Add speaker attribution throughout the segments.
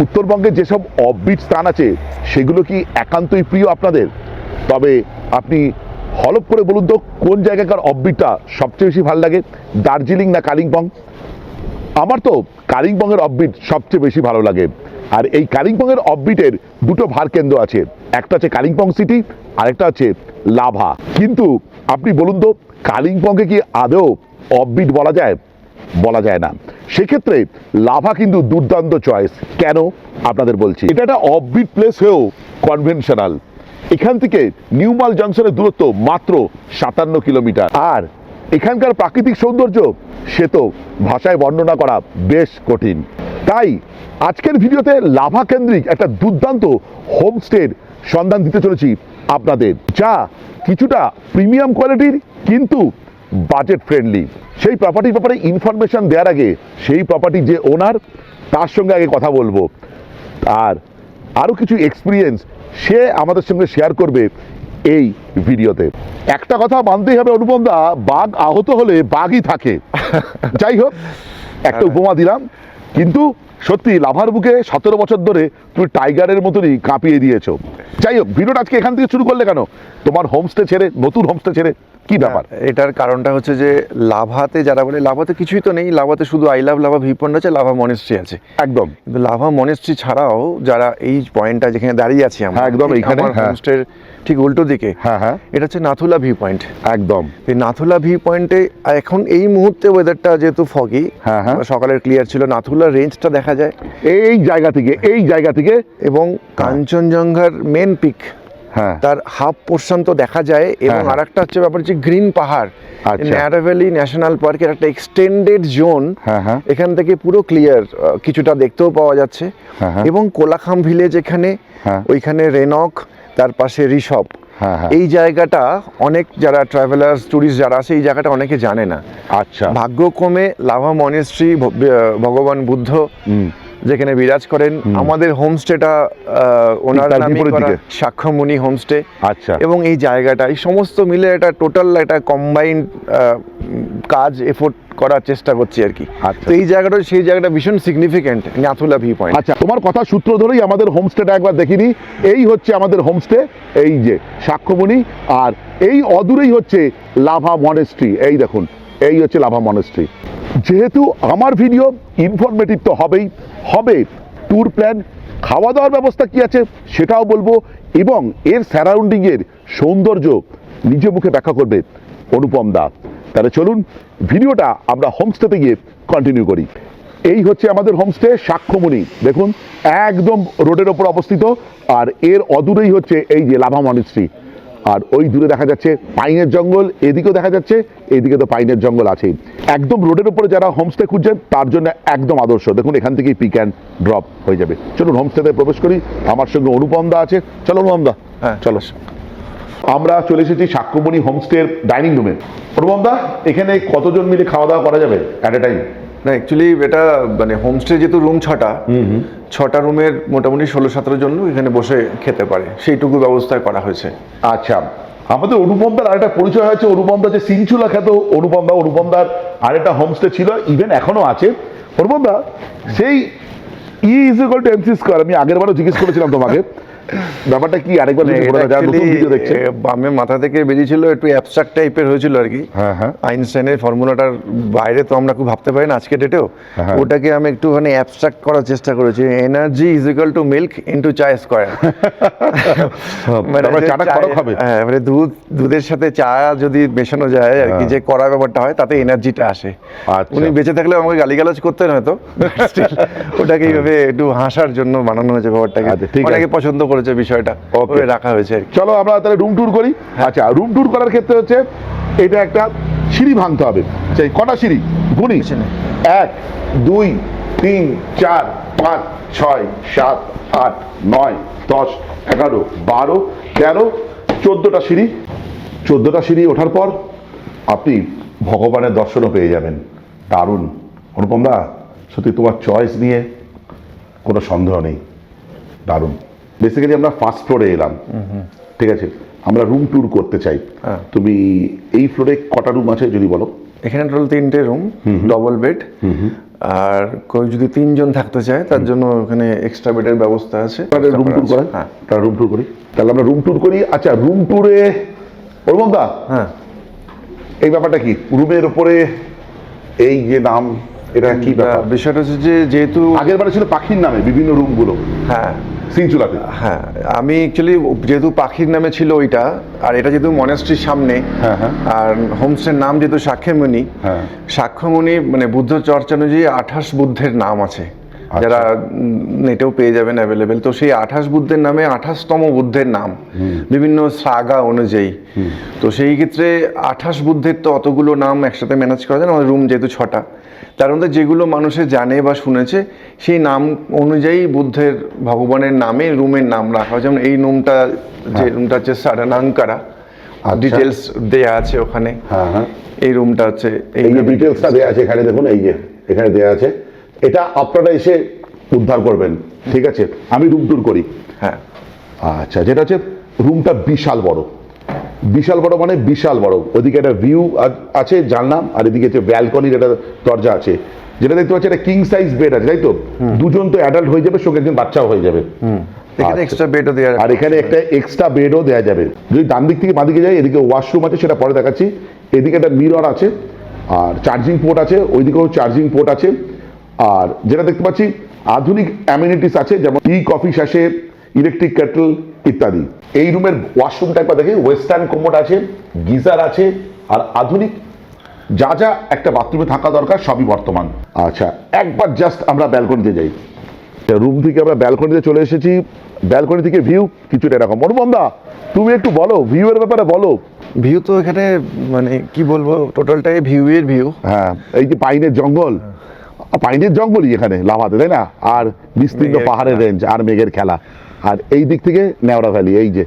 Speaker 1: উত্তরবঙ্গে যেসব অফবিট স্থান আছে সেগুলো কি একান্তই প্রিয় আপনাদের? তবে আপনি হলপ করে বলুন তো কোন জায়গাকার অফবিটটা সবচেয়ে বেশি ভালো লাগে, দার্জিলিং না কালিম্পং? আমার তো কালিম্পংয়ের অফবিট সবচেয়ে বেশি ভালো লাগে। আর এই কালিম্পংয়ের অফবিটের দুটো ভারকেন্দ্র আছে, একটা আছে কালিম্পং সিটি আর একটা আছে লাভা। কিন্তু আপনি বলুন তো কালিম্পংকে কি আদৌ অফবিট বলা যায়? বলা যায় না। সেক্ষেত্রে লাভা কিন্তু দুর্দান্ত চয়েস। কেন আপনাদের বলছি, এটা একটা অফবিট প্লেস হয়েও কনভেনশনাল। এখান থেকে নিউ মাল জংশনের দূরত্ব মাত্র 57 কিলোমিটার। আর এখানকার প্রাকৃতিক সৌন্দর্য সে তো ভাষায় বর্ণনা করা বেশ কঠিন। তাই আজকের ভিডিওতে লাভা কেন্দ্রিক একটা দুর্দান্ত হোমস্টের সন্ধান দিতে চলেছি আপনাদের, যা কিছুটা প্রিমিয়াম কোয়ালিটির কিন্তু বাজেট ফ্রেন্ডলি। সেই প্রপার্টির ব্যাপারে ইনফরমেশন দেওয়ার আগে সেই প্রপার্টির যে ওনার তার সঙ্গে আগে কথা বলবো, আর আরও কিছু এক্সপিরিয়েন্স সে আমাদের সঙ্গে শেয়ার করবে এই ভিডিওতে। একটা কথা মানতেই হবে অনুপমদা, বাঘ আহত হলে বাঘই থাকে। যাই হোক, একটা উপমা দিলাম, কিন্তু সত্যি লাভার বুকে 17 বছর ধরে তুমি টাইগারের মতনই কাঁপিয়ে দিয়েছো। যাই হোক, ভিডিওটা আজকে এখান থেকে শুরু করলে কেন? তোমার হোমস্টে ছেড়ে, নতুন হোমস্টে ছেড়ে, কি ব্যাপার?
Speaker 2: এটার কারণটা হচ্ছে যে লাভাতে যারা বলে লাভাতে কিছুই তো নেই, লাভাতে শুধু I love lava view point আছে, লাভা মনেস্ট্রি আছে।
Speaker 1: একদম।
Speaker 2: কিন্তু লাভা মনেস্ট্রি ছাড়াও যারা এই পয়েন্টটা যেখানে দাঁড়িয়ে আছি আমরা,
Speaker 1: একদম এইখানে
Speaker 2: হোমস্টের ঠিক উল্টো দিকে, এটা হচ্ছে নাথুলা ভিউ পয়েন্ট।
Speaker 1: একদম।
Speaker 2: এই নাথুলা ভিউ পয়েন্টে এখন এই মুহূর্তে ওয়েদারটা যেহেতু ফগি, সকালের ক্লিয়ার ছিল, নাথুলা রেঞ্জটা দেখা যায়
Speaker 1: এই জায়গা থেকে
Speaker 2: এবং কাঞ্চনজঙ্ঘার মেন পিক তার হাফ পোর্শন তো দেখা যায়। এবং আরেকটা হচ্ছে ব্যাপার হচ্ছে গ্রিন পাহাড়, ন্যারাভ্যালি ন্যাশনাল পার্কের একটা এক্সটেন্ডেড জোন, এখান থেকে পুরো ক্লিয়ার কিছুটা দেখতেও পাওয়া যাচ্ছে। এবং কোলাখাম ভিলেজ এখানে, ওইখানে রেনক, তার পাশে ঋষভ। এই জায়গাটা অনেক যারা ট্রাভেলার্স ট্যুরিস্ট যারা আছে এই জায়গাটা অনেকে জানে না।
Speaker 1: আচ্ছা।
Speaker 2: ভাগ্যক্রমে লাভা মনেস্ট্রি, ভগবান বুদ্ধ যেখানে বিরাজ করেন, আমাদের হোমস্টেটা ওনার নামে করা সাক্ষ্যমুনি হোমস্টে।
Speaker 1: আচ্ছা। এবং
Speaker 2: এই জায়গাটা এই সমস্ত মিলে এটা টোটাল একটা কম্বাইন্ড কাজ এফোর্ট করার চেষ্টা করছি আর কি। তো এই জায়গাটা সেই জায়গাটা ভীষণ সিগনিফিক্যান্ট, নাথুলা ভিউ পয়েন্ট।
Speaker 1: আচ্ছা, তোমার কথা সূত্র ধরেই আমাদের হোমস্টেটা একবার দেখিনি। এই হচ্ছে আমাদের হোমস্টে, এই যে সাক্ষ্যমুনি, আর এই অদূরেই হচ্ছে লাভা মনেস্ট্রি। এই দেখুন, এই হচ্ছে লাভা মনেস্ট্রি। যেহেতু আমার ভিডিও ইনফরমেটিভ তো হবে ট্যুর প্ল্যান, খাওয়া দাওয়ার ব্যবস্থা কি আছে সেটাও বলবো, এবং এর সারাউন্ডিংয়ের সৌন্দর্য নিজে মুখে ব্যাখ্যা করবে অনুপম দা। তাহলে চলুন ভিডিওটা আমরা হোমস্টেতে গিয়ে কন্টিনিউ করি। এই হচ্ছে আমাদের হোমস্টে সাক্ষ্যমুনি, দেখুন একদম রোডের ওপর অবস্থিত। আর এর অদূরেই হচ্ছে এই যে লাভা মনেস্ট্রি, আর ওই দূরে দেখা যাচ্ছে পাইনের জঙ্গল, এদিকেও দেখা যাচ্ছে, এইদিকে তো পাইনের জঙ্গল আছেই। একদম রোডের উপরে যারা হোমস্টে খুঁজছেন তার জন্য একদম আদর্শ। দেখুন এখান থেকেই পিক অ্যান্ড ড্রপ হয়ে যাবে। চলুন হোমস্টেতে প্রবেশ করি, আমার সঙ্গে অনুপম দা আছে। চলো অনুপম দা, চলো। আমরা চলে এসেছি সাক্ষ্যমুনি হোমস্টের ডাইনিং রুমে। অনুপম দা, এখানে কতজন মিলে খাওয়া দাওয়া করা যাবে অ্যাট এ টাইম?
Speaker 2: না, অ্যাকচুয়ালি এটা মানে হোমস্টে যেহেতু রুম 6টা রুমের মোটামুটি 16-17 জন এখানে বসে খেতে পারে, সেইটুকু ব্যবস্থায় করা হয়েছে।
Speaker 1: আচ্ছা, আমাদের অনুপম দার আরেকটা পরিচয় হয়েছে, অনুপম দা যে সিনচুলা খ্যাত অনুপম দার আরেকটা হোমস্টে ছিল, ইভেন এখনো আছে। অনুপম দা সেই E=MC², আমি আগের বারও জিজ্ঞেস করেছিলাম তোমাকে, ব্যাপারটা কি আরেকবার
Speaker 2: বামের মাথা থেকে বেরিয়েছিল, একটু অ্যাবস্ট্রাক্ট টাইপের হয়েছিল আর কি। আইনস্টাইনের ফর্মুলাটার বাইরে তো আমরা খুব ভাবতে পারি না আজকে ডেটেও। ওটাকে আমি একটুখানি অ্যাবস্ট্রাক্ট করার চেষ্টা করেছি, এনার্জি = মিল্ক ইনটু চা স্কয়ার। মানে দুধের সাথে চা যদি মেশানো যায় আর কি, যে কড়া ব্যাপারটা হয় তাতে এনার্জিটা আসে। উনি বেঁচে থাকলে আমাকে গালিগালাজ করতেন হয়তো, ওটাকে এইভাবে একটু হাসার জন্য বানানো হয়েছে ব্যাপারটাকে, অনেকে পছন্দ করেছে বিষয়টা, ওকে রাখা হয়েছে।
Speaker 1: চলো আমরা তাহলে রুম ট্যুর করি। আচ্ছা, রুম ট্যুর করার ক্ষেত্রে হচ্ছে এটা একটা সিঁড়ি ভাঙতে হবে। সেই কটা সিঁড়ি গুনি? 1 2 3 4 5 6 7 8 9 10 11 12 13 14টা সিঁড়ি। 14টা সিঁড়ি ওঠার পর আপনি ভগবানের দর্শনও পেয়ে যাবেন। দারুণ অনুপম দা, সত্যি তোমার চয়েস নিয়ে কোনো সন্দেহ নেই, দারুণ। বেসিক্যালি আমরা ফার্স্ট ফ্লোরে এলাম, ঠিক আছে, আমরা রুম ট্যুর করতে চাই। তুমি এই ফ্লোরে কটা রুম আছে যদি বলো?
Speaker 2: এখানে টোটাল 3টে রুম, ডবল বেড, আর কেউ যদি 3 জন থাকতে চায় তার জন্য ওখানে এক্সট্রা বেডের ব্যবস্থা আছে।
Speaker 1: রুম ট্যুর করেন? হ্যাঁ, রুম ট্যুর করি। তাহলে আমরা রুম ট্যুর করি। আচ্ছা, রুম ট্যুরে অনুপমদা,
Speaker 2: হ্যাঁ,
Speaker 1: এই ব্যাপারটা কি রুমের উপরে এই যে নাম, এটা কি ব্যাপার?
Speaker 2: বিষয়টা হচ্ছে যে যেহেতু
Speaker 1: আগের বারে ছিল পাখির নামে বিভিন্ন রুমগুলো,
Speaker 2: হ্যাঁ
Speaker 1: সিনচুলাতে।
Speaker 2: হ্যাঁ, আমি অ্যাকচুয়ালি যেহেতু পাখির নামে ছিল ওইটা, আর এটা যেহেতু মনেস্ট্রির সামনে,
Speaker 1: হ্যাঁ হ্যাঁ,
Speaker 2: আর হোমস্টের নাম যেহেতু সাক্ষ্যমণি,
Speaker 1: হ্যাঁ,
Speaker 2: সাক্ষ্যমণি মানে বুদ্ধ চর্চা অনুযায়ী 28 বুদ্ধের নাম আছে, যারা নেটেও পেয়ে যাবেন অ্যাভেলেবেল। তো সেই 28 বুদ্ধের নামে 28তম বুদ্ধের নাম বিভিন্ন সাগা অনুযায়ী। তো সেই ক্ষেত্রে 28 বুদ্ধের তো অতগুলো নাম একসাথে ম্যানেজ করা যায় না, আমাদের রুম যেহেতু 6টা, তার মধ্যে যেগুলো মানুষে জানে বা শুনেছে সেই নাম অনুযায়ী বুদ্ধের ভগবানের নামে রুমের নাম রাখা হয়। যেমন এই রুমটা, যে রুমটা হচ্ছে সারানাঙ্কারা, ডিটেলস দেয়া আছে ওখানে।
Speaker 1: হ্যাঁ হ্যাঁ,
Speaker 2: এই রুমটা হচ্ছে,
Speaker 1: এই যে ডিটেলসটা দেয়া আছে এখানে দেখুন, এই যে এখানে দেয়া আছে, এটা আপনারা এসে উদ্ধার করবেন। ঠিক আছে, আমি রুম ট্যুর করি।
Speaker 2: হ্যাঁ,
Speaker 1: আচ্ছা, যেটা হচ্ছে রুমটা বিশাল বড়, বিশাল বড় মানে বিশাল বড়। ওদিকে একটা ভিউ আছে জানলাম, আর এদিকে হচ্ছে ব্যালকনির একটা দরজা আছে। যেটা দেখতে পাচ্ছি একটা কিং সাইজ বেড আছে, তাই তো? দুজন তো অ্যাডাল্ট হয়ে যাবে, সঙ্গে একজন বাচ্চাও হয়ে যাবে।
Speaker 2: এখানে এক্সট্রা বেডও দেয়া আছে,
Speaker 1: আর এখানে একটা এক্সট্রা বেডও দেওয়া যাবে। যদি ডান দিক থেকে বাঁ দিকে যাই, এদিকে ওয়াশরুম আছে, সেটা পরে দেখাচ্ছি। এদিকে একটা মিরর আছে, আর চার্জিং পোর্ট আছে, ওইদিকেও চার্জিং পোর্ট আছে। আর যেটা দেখতে পাচ্ছি আধুনিক অ্যামিনিটিস আছে, যেমন টি কফি শ্যাশে, ইলেকট্রিক কেটল ইত্যাদি। এই রুমের ওয়াশরুমটা একবার দেখে, ওয়েস্টার্ন কোমোড আছে, গিজার আছে, আর আধুনিক যা যা একটা বাথরুমে থাকা দরকার সবই বর্তমান। আচ্ছা, একবার জাস্ট আমরা ব্যালকনিতে যাই। রুম থেকে আমরা ব্যালকনিতে চলে এসেছি। ব্যালকনি থেকে ভিউ কিছুটা এরকম। অনুপমদা, তুমি একটু বলো ভিউ এর ব্যাপারে বলো।
Speaker 2: ভিউ তো এখানে মানে কি বলবো, টোটালটাই ভিউ এর ভিউ।
Speaker 1: হ্যাঁ, এই যে পাইনের জঙ্গল, পাইনের জঙ্গলই এখানে লাভাতে, তাই না? আর বিস্তীর্ণ পাহাড়ের রেঞ্জ আর মেঘের খেলা। আর এই দিক থেকে নেওড়া ভ্যালি, এই যে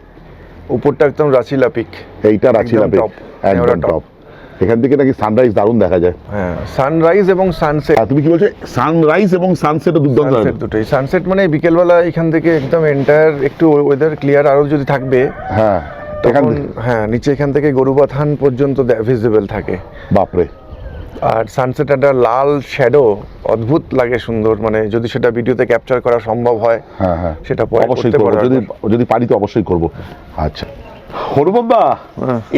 Speaker 2: উপরটা একদম রাচিলা পিক,
Speaker 1: এইটা রাচিলা পিক, একদম টপ। এখান থেকে নাকি সানরাইজ দারুণ দেখা যায়।
Speaker 2: হ্যাঁ, সানরাইজ এবং সানসেট।
Speaker 1: তুমি কি বলছো? সানরাইজ এবং সানসেট দুর্দান্ত।
Speaker 2: সানসেট দুটোই। সানসেট মানে বিকেলবেলা এখান থেকে একদম এন্টায়ার, একটু ওয়েদার ক্লিয়ার আরো যদি থাকবে,
Speaker 1: হ্যাঁ
Speaker 2: তখন হ্যাঁ নিচে এখান থেকে গরুবাথান পর্যন্ত ভিজিবল থাকে।
Speaker 1: বাপরে।
Speaker 2: আর সানসেট একটা লাল শ্যাডো, অদ্ভুত লাগে, সুন্দর। মানে যদি সেটা ভিডিওতে ক্যাপচার করা সম্ভব হয়,
Speaker 1: হ্যাঁ হ্যাঁ,
Speaker 2: সেটা
Speaker 1: অবশ্যই করব, যদি পারি তো অবশ্যই করব। আচ্ছা অনুপমদা,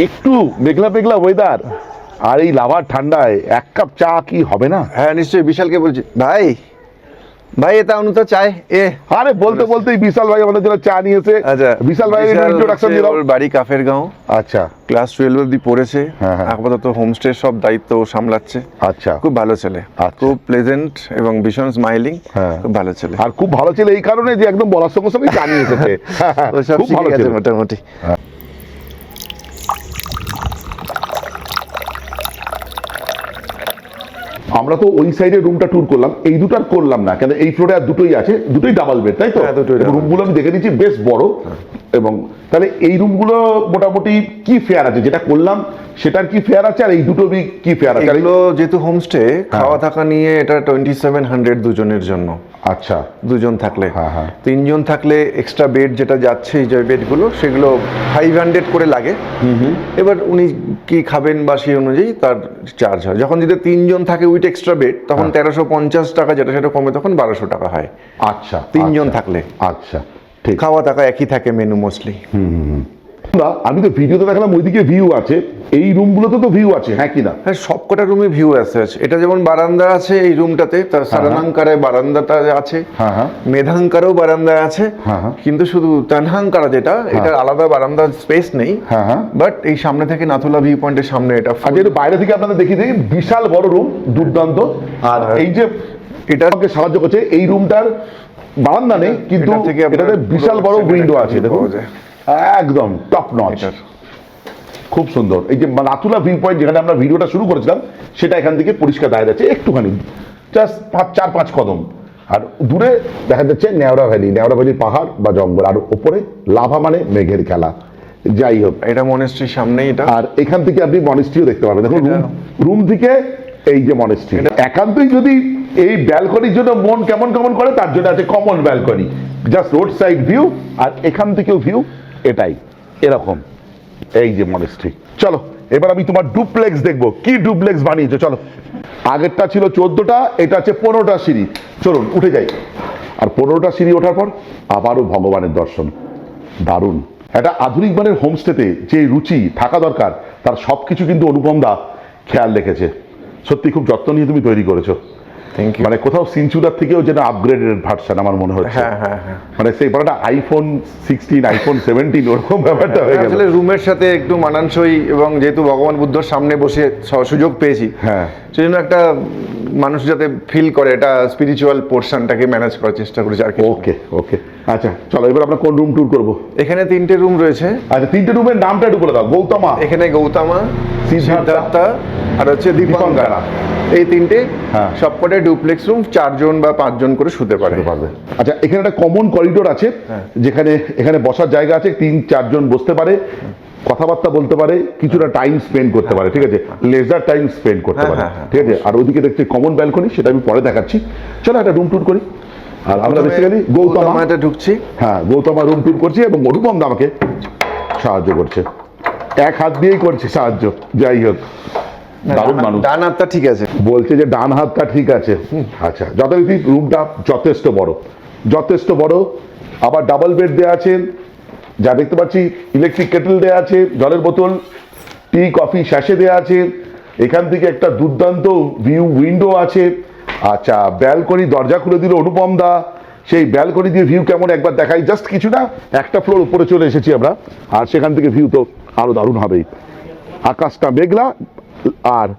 Speaker 1: একটু মেঘলা মেঘলা ওয়েদার আর এই লাভার ঠান্ডায় এক কাপ চা কি হবে না?
Speaker 2: হ্যাঁ নিশ্চয়ই। বিশালকে বলছি, ভাই ভাই এটা অনুতা চাই এ।
Speaker 1: আরে বলতে বলতেই বিশাল ভাই আমাদের জন্য চা নিয়েছে।
Speaker 2: আচ্ছা,
Speaker 1: বিশাল ভাই ইন্ট্রোডাকশন দিলাম।
Speaker 2: ওর বাড়ি কাফের গাঁও।
Speaker 1: আচ্ছা,
Speaker 2: ক্লাস 12 অবধি পড়েছে।
Speaker 1: হ্যাঁ, হ্যাঁ।
Speaker 2: আপাতত হোমস্টে সব দায়িত্ব ও সামলাচ্ছে।
Speaker 1: আচ্ছা,
Speaker 2: খুব ভালো ছেলে, খুব প্লেজেন্ট এবং ভীষণ স্মাইলিং।
Speaker 1: হ্যাঁ,
Speaker 2: খুব ভালো ছেলে।
Speaker 1: আর খুব ভালো ছেলে এই কারণে যে একদম বলার সঙ্গে সঙ্গে চা নিয়ে এসেছে।
Speaker 2: খুব ভালো ছেলে মোটামুটি।
Speaker 1: আমরা তো ওই সাইডে রুমটা ট্যুর করলাম, এই দুটার করলাম না, কেন এই ফ্লোরে আর দুটোই আছে, দুটোই ডাবল বেড, তাই তো? রুমগুলো আমি দেখে নিচ্ছি বেশ বড়। এবং তাহলে এই রুমগুলো মোটামুটি কি ফেয়ার আছে? যেটা করলাম সেটার কি ফেয়ার আছে, আর এই দুটো কি ফেয়ার আছে?
Speaker 2: এগুলো যেহেতু হোমস্টে, খাওয়া থাকা নিয়ে এটা 2700 দুজনের জন্য।
Speaker 1: আচ্ছা,
Speaker 2: দুজন থাকলে।
Speaker 1: হ্যাঁ হ্যাঁ,
Speaker 2: 3 জন থাকলে এক্সট্রা বেড যেটা যাচ্ছে, এই যে বেডগুলো, সেগুলো 500 করে লাগে। এবার উনি কি খাবেন বা সেই অনুযায়ী তার চার্জ হয়। যখন যদি 3 জন থাকে উইথ এক্সট্রা বেড, তখন 1350 টাকা, যেটা সেটা কমে তখন 1200 টাকা হয়।
Speaker 1: আচ্ছা,
Speaker 2: 3 জন থাকলে।
Speaker 1: আচ্ছা, ঠিক।
Speaker 2: খাওয়া টাকা একই থাকে, মেনু মোস্টলি।
Speaker 1: আমি তো ভিডিওতে দেখলাম ওইদিকে ভিউ আছে, এই রুমগুলোতে তো ভিউ আছে, হ্যাঁ কিনা?
Speaker 2: হ্যাঁ, সবকটা রুমে ভিউ আছে। এটা যেমন বারান্দা আছে এই রুমটাতে, তার সারানাঙ্কারে বারান্দাটা আছে, মেধাঙ্কারেও বারান্দা আছে, কিন্তু শুধু তানহাঙ্কারা যেটা, এটার আলাদা বারান্দার স্পেস নেই। বাট এই সামনে থেকে নাথুলা ভিউ পয়েন্টের সামনে এটা,
Speaker 1: বাইরে থেকে আপনাদের দেখিয়ে দিই, বিশাল বড় রুম, দুর্দান্ত। আর এই যে এটা আমাকে সাহায্য করছে, এই রুমটার বারান্দা নেই, কিন্তু এটাতে বিশাল বড় উইন্ডো আছে, দেখুন একদম টপ নচ, খুব সুন্দর। এই যে নাথুলা ভিউ পয়েন্ট যেখানে আমরা ভিডিওটা শুরু করেছিলাম, সেটা এখান থেকে পরিষ্কার দেখা যাচ্ছে একটুখানি, জাস্ট 4-5 কদম। আর দূরে দেখা যাচ্ছে নেওড়া ভ্যালি, নেওড়া ভ্যালি পাহাড় বা জঙ্গল, আর ওপরে লাভা মানে মেঘের খেলা। যাই হোক,
Speaker 2: এটা মনেস্ট্রির সামনেই এটা।
Speaker 1: আর এখান থেকে আপনি মনেস্ট্রিও দেখতে পাবেন। দেখুন রুম থেকে এই যে মনেস্ট্রি, একান্তই যদি এই ব্যালকনির জন্য মন কেমন কেমন করে, তার জন্য আছে common balcony, just road side view, আর এখান থেকেও ভিউ, এটাই এরকম। এই যে মনেস্ট্রি, চলো এবার আমি তোমার ডুপ্লেক্স দেখবো, কি ডুপ্লেক্স বানিয়েছো। চলো, আগেরটা ছিল 14টা, এটা আছে 15টা সিঁড়ি। চলুন উঠে যাই। আর 15টা সিঁড়ি ওঠার পর আবারও ভগবানের দর্শন। দারুণ একটা আধুনিক মানের হোমস্টেতে যে রুচি থাকা দরকার তার সবকিছু কিন্তু অনুপম দা খেয়াল রেখেছে। সত্যি খুব যত্ন নিয়ে তুমি তৈরি করেছো।
Speaker 2: Thank you.
Speaker 1: মানে কোথাও সিনচুদার থেকেও যেন আপগ্রেডেড ভার্সন আমার মনে হচ্ছে।
Speaker 2: হ্যাঁ,
Speaker 1: মানে সেই বড়টা আইফোন 16, আইফোন 17 ওরকম ব্যাপারটা হয়ে গেল।
Speaker 2: আসলে রুমের সাথে একটু মানানসই, এবং যেহেতু ভগবান বুদ্ধর সামনে বসে সুযোগ পেয়েছি,
Speaker 1: হ্যাঁ,
Speaker 2: সেই জন্য একটা মানুষ যাতে ফিল করে এটা স্পিরিচুয়াল পোর্শনটাকে ম্যানেজ করার চেষ্টা করেছি আর কি।
Speaker 1: ওকে ওকে, আচ্ছা চলো এবার আমরা কোন রুম ট্যুর করবো?
Speaker 2: এখানে 3টে রুম রয়েছে।
Speaker 1: আচ্ছা, 3টে রুমের নামটা একটু বলে দাও। গৌতমা,
Speaker 2: এখানে গৌতমা, সিদ্ধার্থা আর হচ্ছে দীপঙ্করা, এই 3টে
Speaker 1: হ্যাঁ।
Speaker 2: সবকটাই ডুপ্লেক্স রুম, 4 জন বা 5 জন করে শুতে পারে।
Speaker 1: আচ্ছা, এখানে একটা কমন করিডোর আছে, যেখানে এখানে বসার জায়গা আছে, 3-4 জন বসতে পারে, কথাবার্তা বলতে পারে, কিছুটা টাইম স্পেন্ড করতে পারে, ঠিক আছে, লেজার টাইম স্পেন্ড করতে পারে, ঠিক আছে। আর ওইদিকে দেখছি কমন ব্যালকনি, সেটা আমি পরে দেখাচ্ছি। চলো একটা রুম ট্যুর করি। আর আমরা বেসিক্যালি গৌতমাতে
Speaker 2: ঢুকছি।
Speaker 1: হ্যাঁ, গৌতমা রুম ট্যুর করছি এবং অনুপম দা আমাকে সাহায্য করছে, এক হাত দিয়েই করছে সাহায্য। যাই হোক, দারুণ মানুষ।
Speaker 2: ডান হাতটা ঠিক আছে
Speaker 1: বলছে যে ডান হাতটা ঠিক আছে। আচ্ছা, যথারীতি রুমটা যথেষ্ট বড়, যথেষ্ট বড়। আবার ডাবল বেড দেওয়া আছে, যা দেখতে পাচ্ছি ইলেকট্রিক কেটেল দেওয়া আছে, জলের বোতল, টি কফি শ্যাশে দেওয়া আছে। এখান থেকে একটা দুর্দান্ত ভিউ উইন্ডো আছে। আচ্ছা, ব্যালকনি দরজা খুলে দিল অনুপম দা। সেই ব্যালকনি দিয়ে ভিউ কেমন একবার দেখাই, জাস্ট কিছু না, একটা ফ্লোর উপরে চলে এসেছি আমরা। আর সেখান থেকে ভিউ তো আরো দারুণ হবেই। আকাশটা মেঘলা, আর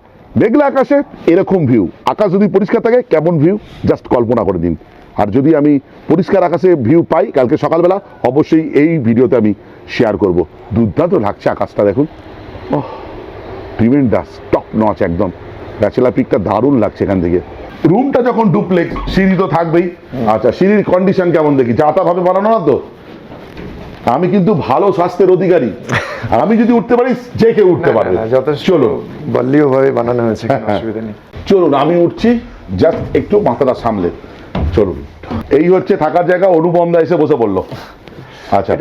Speaker 1: মেঘলা আকাশে এরকম ভিউ। আকাশ যদি পরিষ্কার থাকে কেমন ভিউ জাস্ট কল্পনা করে দিন। আর যদি আমি পরিষ্কার আকাশে ভিউ পাই কালকে সকালবেলা, অবশ্যই এই ভিডিওতে আমি শেয়ার করব। দুর্দান্ত লাগছে আকাশটা, দেখুন। ওহ, ট্রিমেন্ডাস, টপ নচ একদম। ব্যাচেলার পিকটা দারুণ লাগছে এখান থেকে। রুমটা যখন ডুপ্লেক্স, সিঁড়ি তো থাকবেই। আচ্ছা, সিঁড়ির কন্ডিশন কেমন দেখি? যাতাভাবে বানানো না তো? আমি কিন্তু ভালো স্বাস্থ্যের অধিকারী, আমি যদি উঠতে পারি যে কেউ উঠতে পারবে। চলো,
Speaker 2: বললিও ভাবে বানানো হয়েছে, কোনো অসুবিধা নেই।
Speaker 1: চলুন আমি উঠছি, জাস্ট একটু মাথাটা সামলে। চলুন, এই হচ্ছে থাকার জায়গা। অনুপম দা এসে বসে পড়লো। আচ্ছা,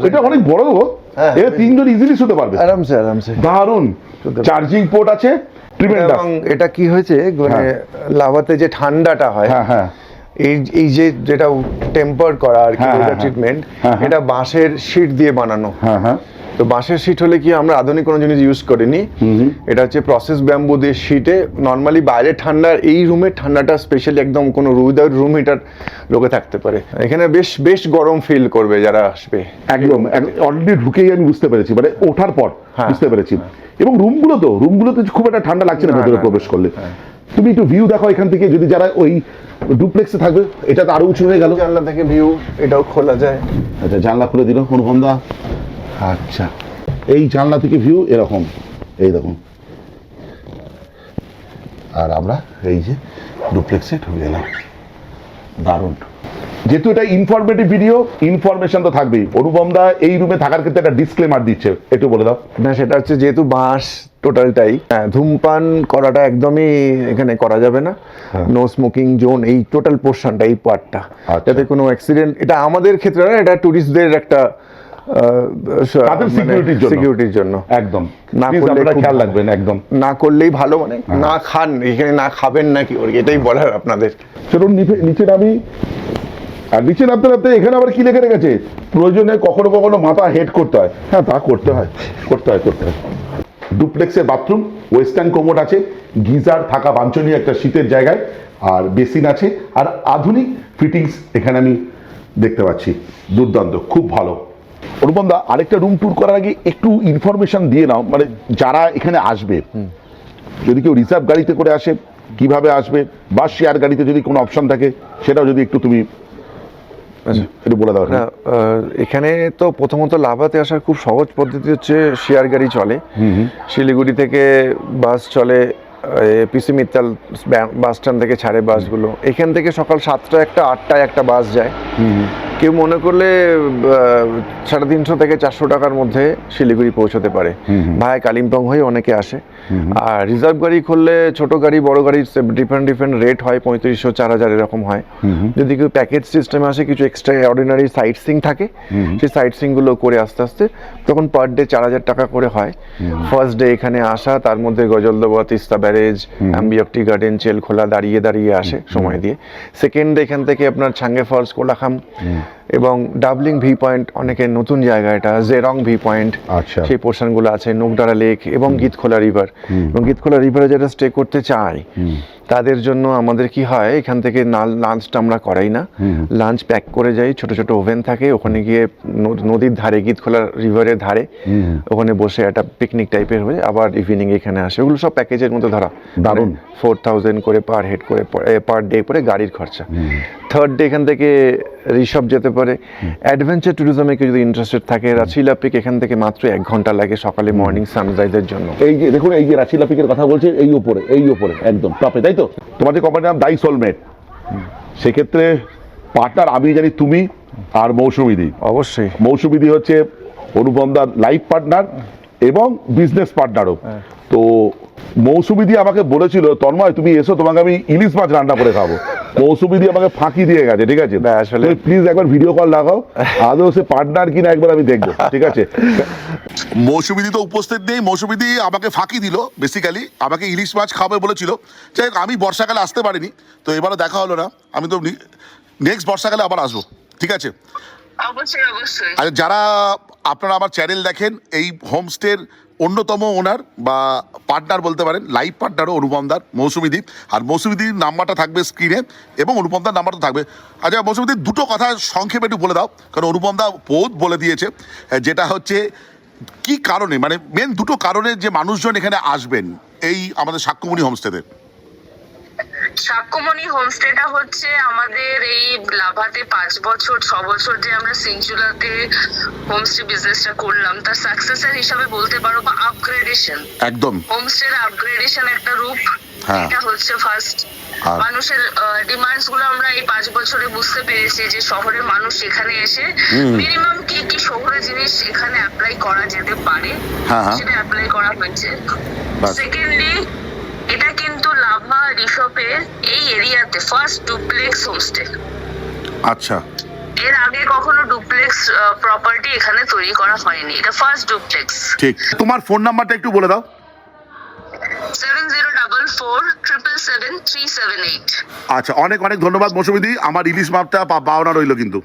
Speaker 1: এটা অনেক বড় গো, এটা 3 জন ইজিলি শুতে পারবে
Speaker 2: আরামসে আরামসে।
Speaker 1: দারুন, চার্জিং পোর্ট আছে, ট্রিমেন্ডাস।
Speaker 2: এবং এটা কি হয়েছে, মানে লাভাতে যে ঠান্ডাটা হয়,
Speaker 1: হ্যাঁ হ্যাঁ,
Speaker 2: এই যে যেটা টেম্পার করা আর কি, ট্রিটমেন্ট, এটা বাঁশের শীট দিয়ে বানানো।
Speaker 1: হ্যাঁ হ্যাঁ,
Speaker 2: তো বাঁশের শীট হলে কি, আমরা আধুনিক কোনো জিনিস ইউজ করিনি, এটা হচ্ছে প্রসেস ব্যাম্বু দিয়ে শীটে। নর্মালি বাইরে ঠান্ডা, এই রুমের ঠান্ডাটা স্পেশালি একদম কোনো উইদাউট রুম হিটার লোকে থাকতে পারে। এখানে বেশ বেশ গরম ফিল করবে যারা আসবে।
Speaker 1: একদম অলরেডি ঢুকেই আমি বুঝতে পেরেছি, মানে ওঠার পর বুঝতে পেরেছি। এবং রুমগুলোতে খুব একটা ঠান্ডা লাগছে না ভেতরে প্রবেশ করলে। তুমি একটু ভিউ দেখো এখান থেকে, যদি যারা ওই ডুপ্লেক্সে থাকবে, এটা তো আরো উঁচু হয়ে গেল।
Speaker 2: জানলা থেকে ভিউ এটাও খোলা যায়।
Speaker 1: আচ্ছা, জানলা খুলে দিল অনুপম দা। আচ্ছা, এই জানলা থেকে ভিউ এরকম, এই দেখুন। আর আমরা এই যে ডুপ্লেক্সে ঢুকে গেলাম, দারুণ। যেহেতু এটা ইনফরমেটিভ ভিডিও, ইনফরমেশন তো থাকবেই। অনুপম দা এই রুমে থাকার ক্ষেত্রে একটা ডিসক্লেমার দিচ্ছে, একটু বলে দাও।
Speaker 2: না, সেটা হচ্ছে যেহেতু বাঁশ টোটালটাই, ধূমপান করাটা একদমই এখানে করা যাবে না। নো স্মোকিং জোন, এই টোটাল পোর্শনটা, এই পার্টটা, যাতে কোনো অ্যাক্সিডেন্ট, এটা আমাদের ক্ষেত্রে না, এটা টুরিস্টদের একটা সিকিউরিটির জন্য একদম না করলে খেয়াল রাখবেন, একদম না করলেই ভালো। মানে না খান এখানে, না খাবেন নাকি, এটাই বলার আপনাদের।
Speaker 1: চলুন নিচে নামি। আর নিচে নামতে নামতে এখানে আবার কি লেখা রেখেছে, প্রয়োজনে কখনো কখনো মাথা হেড করতে হয়। হ্যাঁ, তা করতে হয়। ডুপ্লেক্সের বাথরুম, ওয়েস্টার্ন কোমোড আছে, গিজার থাকা বাঞ্ছনীয় একটা শীতের জায়গায়, আর বেসিন আছে, আর আধুনিক ফিটিংস এখানে আমি দেখতে পাচ্ছি। দুর্দান্ত, খুব ভালো। অনুপম দা, আরেকটা রুম ট্যুর করার আগে একটু ইনফরমেশন দিয়ে নাও, মানে যারা এখানে আসবে, যদি কেউ রিজার্ভ গাড়িতে করে আসে কিভাবে আসবে, বা শেয়ার গাড়িতে যদি কোনো অপশন থাকে সেটাও যদি একটু তুমি একটু বলে দাও।
Speaker 2: এখানে তো প্রথমত লাভাতে আসার খুব সহজ পদ্ধতি হচ্ছে শেয়ার গাড়ি চলে। শিলিগুড়ি থেকে বাস চলে, পিসি মিত্তাল বাস স্ট্যান্ড থেকে ছাড়ে বাসগুলো। এখান থেকে সকাল 7টায় একটা, 8টায় একটা বাস যায়। কেউ মনে করলে 350 থেকে 400 টাকার মধ্যে শিলিগুড়ি পৌঁছতে পারে, ভায়া কালিম্পং হয়ে অনেকে আসে। আর রিজার্ভ গাড়ি করলে ছোট গাড়ি বড় গাড়ির ডিফারেন্ট রেট হয়, 3500 4000 এরকম হয়। যদি কেউ প্যাকেজ সিস্টেমে আসে, কিছু এক্সট্রা অর্ডিনারি সাইট সিং থাকে, সেই সাইট সিং গুলো করে আস্তে আস্তে তখন পার ডে 4000 টাকা করে হয়। ফার্স্ট ডে এখানে আসা, তার মধ্যে গজলদোবা, Teesta barrage, Ambiok tea garden, চেলখোলা দাঁড়িয়ে দাঁড়িয়ে আসে সময় দিয়ে। সেকেন্ড ডে এখান থেকে আপনার ছাঙ্গে ফলস, কোলাখাম এবং ডাবলিং ভি পয়েন্ট, অনেকের নতুন জায়গা এটা, জেরং ভি পয়েন্ট, সেই পোর্শনগুলো আছে, নোকডারা লেক এবং গীতখোলা রিভার। এবং গীতখোলা রিভারে যারা স্টে করতে চায় তাদের জন্য আমাদের কি হয়, এখান থেকে লাঞ্চটা আমরা করাই না, লাঞ্চ প্যাক করে যাই, ছোট ছোট ওভেন থাকে, ওখানে গিয়ে নদীর ধারে, গীতখোলা রিভারের ধারে ওখানে বসে একটা পিকনিক টাইপের হয়ে আবার ইভিনিং এখানে আসে। ওগুলো সব প্যাকেজের মধ্যে ধরা, দারুণ 4000 করে পার হেড করে, পার ডে করে গাড়ির খরচা। থার্ড ডে এখান থেকে ঋষভ যেতে পারে। অ্যাডভেঞ্চার ট্যুরিজমে কেউ যদি ইন্টারেস্টেড থাকে, রাছিলা পিক এখান থেকে মাত্র 1 ঘন্টা লাগে সকালে মর্নিং সানরাইজের জন্য।
Speaker 1: এই যে দেখুন, এই যে রাছিলা পিকের কথা বলছে, এই উপরে একদম টপে, তাই তো? তোমার যে কোম্পানির নাম দাই সোলমেট, সেক্ষেত্রে পার্টনার আমি জানি তুমি আর মৌসুমীদি।
Speaker 2: অবশ্যই
Speaker 1: মৌসুমীদি হচ্ছে অনুপমদার লাইফ পার্টনার এবং বিজনেস পার্টনারও। তো মৌসুমীদি আমাকে বলেছিল, তন্ময় তুমি এসো, তোমাকে আমি ইলিশ মাছ রান্না করে খাবো। মৌসুমীদি আমাকে ফাঁকি দিয়ে গেছে, ঠিক আছে? আসলে প্লিজ একবার ভিডিও কল লাগাও, আদৌ সে পার্টনার কিনা একবার আমি দেখবো, ঠিক আছে? মৌসুমীদি তো উপস্থিত নেই। মৌসুমীদি আমাকে ফাঁকি দিল, বেসিক্যালি আমাকে ইলিশ মাছ খাবে বলেছিল। যাই হোক, আমি বর্ষাকালে আসতে পারিনি, তো এবারও দেখা হলো না। আমি তো নেক্সট বর্ষাকালে আবার আসবো, ঠিক আছে?
Speaker 3: অবশ্যই অবশ্যই।
Speaker 1: আর যারা আপনারা আমার চ্যানেল দেখেন, এই হোমস্টের অন্যতম ওনার বা পার্টনার বলতে পারেন, লাইফ পার্টনারও অনুপমদার মৌসুমীদি। আর মৌসুমীদির নাম্বারটা থাকবে স্ক্রিনে এবং অনুপমদার নাম্বারটা থাকবে। আচ্ছা মৌসুমীদি, দুটো কথা সংক্ষেপে একটু বলে দাও, কারণ অনুপমদা বহুত বলে দিয়েছে। যেটা হচ্ছে কি কারণে, মানে মেন দুটো কারণে যে মানুষজন এখানে আসবেন এই আমাদের সাক্ষ্যমণি হোমস্টেতে।
Speaker 3: সাক্ষ্যমণি হোমস্টেটা হচ্ছে আমাদের এই লাভাতে 5 বছর 6 বছর যে আমরা সিনচুলাতে হোমস্টে বিজনেসটা করলাম, তার সাকসেসর হিসাবে বলতে পারো, বা আপগ্রেডেশন।
Speaker 1: একদম
Speaker 3: হোমস্টের আপগ্রেডেশন একটা রূপ।
Speaker 1: হ্যাঁ।
Speaker 3: এটা হচ্ছে ফার্স্ট। মানুষের ডিমান্ডস গুলো আমরা এই 5 বছরে বুঝতে পেরেছি যে শহরের মানুষ এখানে এসে মিনিমাম কি কি শহরের জিনিস এখানে অ্যাপ্লাই করা যেতে পারে, সেটা অ্যাপ্লাই করা হয়েছে। সেকেন্ডলি, এটা কিন্তু লাভা ঋষভের এই এরিয়াতে ফার্স্ট ডুপ্লেক্স হোমস্টে।
Speaker 1: আচ্ছা,
Speaker 3: এর আগে কখনো ডুপ্লেক্স প্রপার্টি এখানে তৈরি করা হয়নি, এটা ফার্স্ট ডুপ্লেক্স।
Speaker 1: ঠিক। তোমার ফোন নাম্বারটা একটু বলে দাও।
Speaker 3: 7044777378।
Speaker 1: আচ্ছা, অনেক অনেক ধন্যবাদ মৌসুমীদি। আমার ইলিশ মাছটা পাওনা রইলো কিন্তু।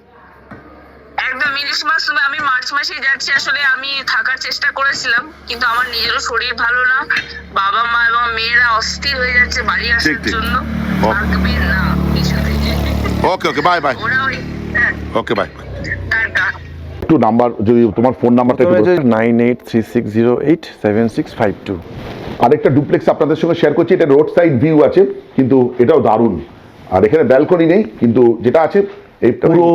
Speaker 3: একদম ইলিশ মাছ তুমি, আমি মার্চ মাসেই যাচ্ছি। আসলে আমি থাকার চেষ্টা করেছিলাম, কিন্তু আমার নিজেরও শরীর ভালো না, বাবা মা এবং মেয়েরা অস্থির হয়ে যাচ্ছে বাড়ি আসার জন্য। থাকবে না কিছুতে।
Speaker 1: ওকে ওকে, বাই বাই।
Speaker 3: ওরা
Speaker 1: ওকে, বাই।
Speaker 3: টাটা।
Speaker 1: একটু নাম্বার, যদি তোমার ফোন নাম্বারটা একটু
Speaker 2: 9836087652।
Speaker 1: আরেকটা ডুপ্লেক্স আপনাদের সঙ্গে শেয়ার করছি। এটা রোড সাইড ভিউ আছে, কিন্তু এটাও দারুণ। আর এখানে ব্যালকনি নেই, কিন্তু যেটা আছে এই পুরো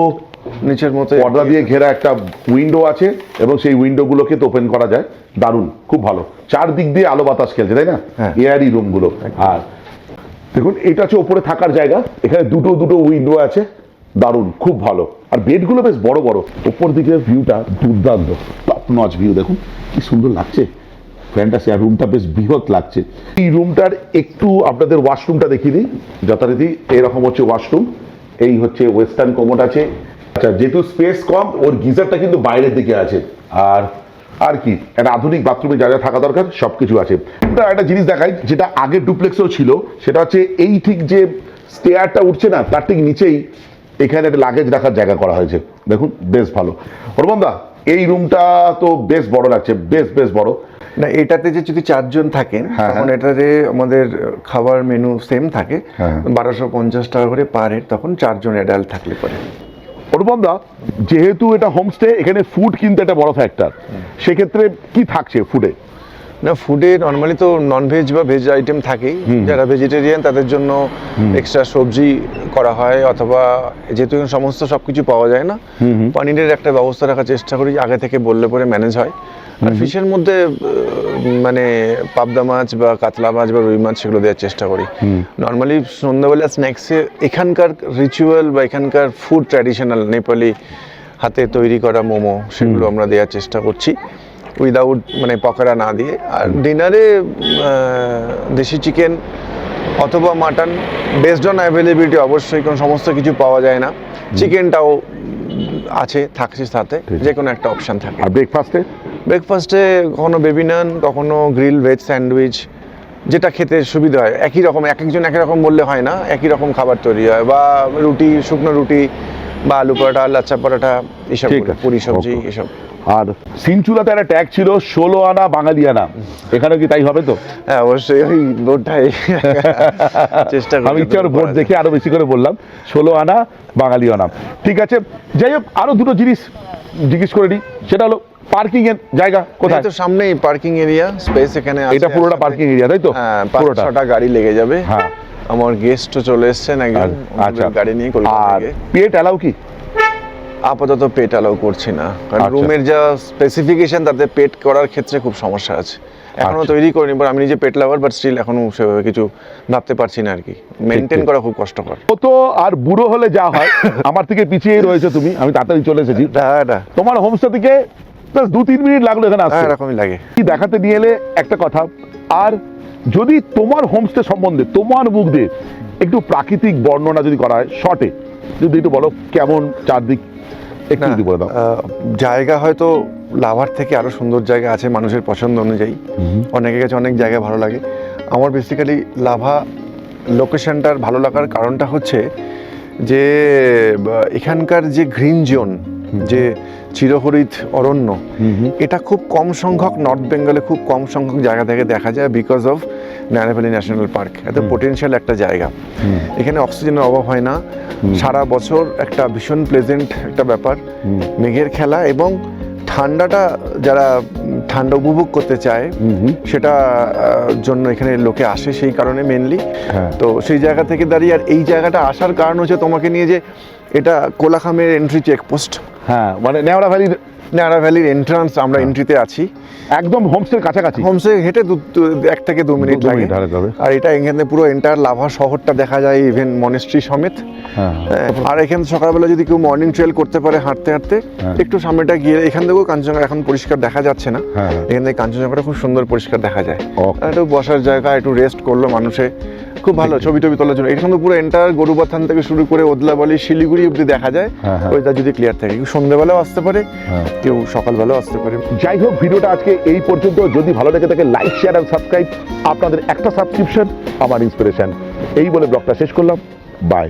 Speaker 2: নিচের মতো
Speaker 1: পর্দা দিয়ে ঘেরা একটা উইন্ডো আছে, এবং সেই উইন্ডোগুলোকে তো ওপেন করা যায়। দারুণ, খুব ভালো। চারদিক দিয়ে আলো বাতাস খেলছে, তাই না? এয়ারি রুমগুলো। আর দেখুন, এটা হচ্ছে ওপরে থাকার জায়গা, এখানে দুটো উইন্ডো আছে, দারুণ, খুব ভালো। আর বেডগুলো বেশ বড় বড়। ওপর দিকে ভিউটা দুর্দান্ত, টপ নচ ভিউ। দেখুন কি সুন্দর লাগছে, ফ্যান্টাসি। আর রুমটা বেশ বৃহৎ লাগছে। এই রুমটার একটু আপনাদের ওয়াশরুমটা দেখিয়ে দিই। যথারীতি এরকম হচ্ছে ওয়াশরুম, এই হচ্ছে ওয়েস্টার্ন কোমোড আছে। আচ্ছা, যেহেতু স্পেস কম, ওর গিজারটা কিন্তু বাইরের দিকে আছে। আর কি, একটা আধুনিক বাথরুমে যা যা থাকা দরকার সবকিছু আছে। একটা জিনিস দেখাই, যেটা আগের ডুপ্লেক্সেও ছিল, সেটা হচ্ছে এই ঠিক যে স্টেয়ারটা উঠছে না, তার ঠিক নিচেই এখানে একটা লাগেজ রাখার জায়গা করা হয়েছে। দেখুন, বেশ ভালো। অনুপমদা, এই রুমটা তো বেশ বড় লাগছে, বেশ বড়
Speaker 2: না। এটাতে যে যদি 4 জন থাকেন, তখন এটাতে আমাদের খাবার মেনু সেম থাকে, 1250 টাকা করে পার হেড, তখন 4 জন অ্যাডাল্ট থাকলে পরে।
Speaker 1: অনুপমদা, যেহেতু এটা হোমস্টে, এখানে ফুড কিন্তু একটা বড় ফ্যাক্টর, সেক্ষেত্রে কি থাকছে ফুডে?
Speaker 2: না, ফুডে নর্মালি তো ননভেজ বা ভেজ আইটেম থাকেই। যারা ভেজিটেরিয়ান তাদের জন্য এক্সট্রা সবজি করা হয়, অথবা যেহেতু সমস্ত সবকিছু পাওয়া যায় না, পনিরের একটা ব্যবস্থা রাখার চেষ্টা করি, আগে থেকে বললে পরে ম্যানেজ হয়। আর ফিশের মধ্যে মানে পাবদা মাছ বা কাতলা মাছ বা রুই মাছ সেগুলো দেওয়ার চেষ্টা করি। নর্মালি সন্ধ্যাবেলা স্ন্যাক্সে এখানকার রিচুয়াল বা এখানকার ফুড ট্র্যাডিশনাল নেপালি হাতে তৈরি করা মোমো সেগুলো আমরা দেওয়ার চেষ্টা করছি উইদাউট মানে পকোড়া না দিয়ে। আর ডিনারে দেশি চিকেন অথবা মাটন বেসড অন অ্যাভেলেবিলিটি, অবশ্যই কোনো সমস্ত কিছু পাওয়া যায় না, চিকেনটাও আছে থাকছে সাথে, যে কোনো একটা অপশান থাকে।
Speaker 1: আর
Speaker 2: ব্রেকফাস্টে কখনো বেবি নান, কখনো গ্রিল ভেজ স্যান্ডউইচ, যেটা খেতে সুবিধা হয়। একই রকম, এক একজন এক রকম বললে হয় না, একই রকম খাবার তৈরি হয়, বা রুটি, শুকনো রুটি বা আলু পরোটা, লাচ্চা পরোটা, এসব, পুরি সবজি এসব।
Speaker 1: আর সিনচুলাতে একটা ট্যাগ ছিল 16 আনা বাঙালিয়ানা, এখানে কি তাই হবে তো?
Speaker 2: হ্যাঁ অবশ্যই, ওই বোর্ডটাই চেষ্টা করি।
Speaker 1: আমি ইচ্ছা করে বোর্ড দেখে আরো বেশি করে বললাম 16 আনা বাঙালিয়ানা। ঠিক আছে, যাই হোক, আরো দুটো জিনিস জিজ্ঞেস করে নিই, সেটা হলো পার্কিং এর জায়গা কোথায়?
Speaker 2: তো সামনেই পার্কিং এরিয়া স্পেস এখানে আছে।
Speaker 1: এটা পুরোটা পার্কিং এরিয়া তাই তো?
Speaker 2: হ্যাঁ, 5-6টা গাড়ি লেগে যাবে।
Speaker 1: হ্যাঁ,
Speaker 2: আমার গেস্টও চলে এসেছেন একজন,
Speaker 1: আচ্ছা,
Speaker 2: গাড়ি নিয়ে কলকাতা থেকে।
Speaker 1: পেট অ্যালাউ কি?
Speaker 2: আপাতত পেট অ্যালাউ করছি না, কারণ
Speaker 1: আচ্ছা।
Speaker 2: রুমের যা স্পেসিফিকেশন তাতে পেট করার ক্ষেত্রে খুব সমস্যা আছে। এখনো
Speaker 1: আচ্ছা।
Speaker 2: তৈরি করিনি, আমি নিজে পেট লাভার, বাট স্টিল এখনো সেভাবে কিছু ভাবতে পারছি না আর কি, মেনটেন করা খুব কষ্টকর।
Speaker 1: ও তো আর বুড়ো হলে যা হয়, আমার থেকে পিছিয়ে রয়েছে তুমি, আমি তাড়াতাড়ি চলে এসেছি। তোমার হোমস্টে থেকে 2-3 মিনিট লাগলো এখানে আসতে,
Speaker 2: এরকমই লাগে।
Speaker 1: কি দেখাতে নিয়ে এলে একটা কথা। আর যদি তোমার হোমস্টে সম্বন্ধে তোমার মুখ দিয়ে একটু প্রাকৃতিক বর্ণনা যদি করা হয় শর্টে, যদি একটু বলো কেমন চারদিক, একটু যদি বলে দাও।
Speaker 2: জায়গা হয়তো লাভার থেকে আরো সুন্দর জায়গা আছে মানুষের পছন্দ অনুযায়ী, অনেকের কাছে অনেক জায়গা ভালো লাগে। আমার বেসিক্যালি লাভা লোকেশনটার ভালো লাগার কারণটা হচ্ছে যে এখানকার যে গ্রিন জোন, যে চিরহরিত অরণ্য, এটা খুব কম সংখ্যক, নর্থ বেঙ্গলে খুব কম সংখ্যক জায়গা থেকে দেখা যায় because of Nayara valley national park. এত পোটেনশিয়াল একটা জায়গা, এখানে অক্সিজেনের অভাব হয় না, সারা বছর একটা ভীষণ প্লেজেন্ট একটা ব্যাপার, মেঘের খেলা, এবং ঠান্ডাটা যারা ঠান্ডা উপভোগ করতে চায় সেটা জন্য এখানে লোকে আসে, সেই কারণে মেনলি। তো সেই জায়গা থেকে দাঁড়িয়ে, আর এই জায়গাটা আসার কারণ হচ্ছে তোমাকে নিয়ে যে এটা কোলাখামের এন্ট্রি চেকপোস্ট।
Speaker 1: হ্যাঁ, মানে নেওড়া
Speaker 2: ভ্যালির এন্ট্রান্স, আমরা এন্ট্রিতে আছি,
Speaker 1: একদম হোমস্টের কাছাকাছি।
Speaker 2: হোমস্টে হেঁটে 1 থেকে 2 মিনিট লাগে। আর এটা এখানে পুরো এন্টায়ার লাভা শহরটা দেখা যায়, ইভেন মনেস্ট্রি সমেত। আর এখানে সকালবেলা যদি কেউ মর্নিং ট্রেল করতে পারে হাঁটতে হাঁটতে, একটু সামনেটা গিয়ে এখান থেকেও কাঞ্চনজঙ্ঘা এখন পরিষ্কার দেখা যাচ্ছে না, এখান থেকে কাঞ্চনজঙ্ঘাটা খুব সুন্দর পরিষ্কার দেখা যায়। একটু বসার জায়গা, একটু রেস্ট করলো মানুষে, খুব ভালো ছবি টবি তোলার জন্য। এখানে পুরো এন্টায়ার গরুবাথান থেকে শুরু করে ওদলাবালি, শিলিগুড়ি অব্দি দেখা যায়, ওইটা যদি ক্লিয়ার থাকে। কেউ সন্ধ্যেবেলাও আসতে পারে, কেউ সকালবেলাও আসতে পারে।
Speaker 1: যাই হোক, ভিডিওটা আজকে এই পর্যন্ত। যদি ভালো লেগে থাকে লাইক, শেয়ার আর সাবস্ক্রাইব। আপনাদের একটা সাবস্ক্রিপশন আমার ইন্সপিরেশন। এই বলে ব্লগটা শেষ করলাম, বাই।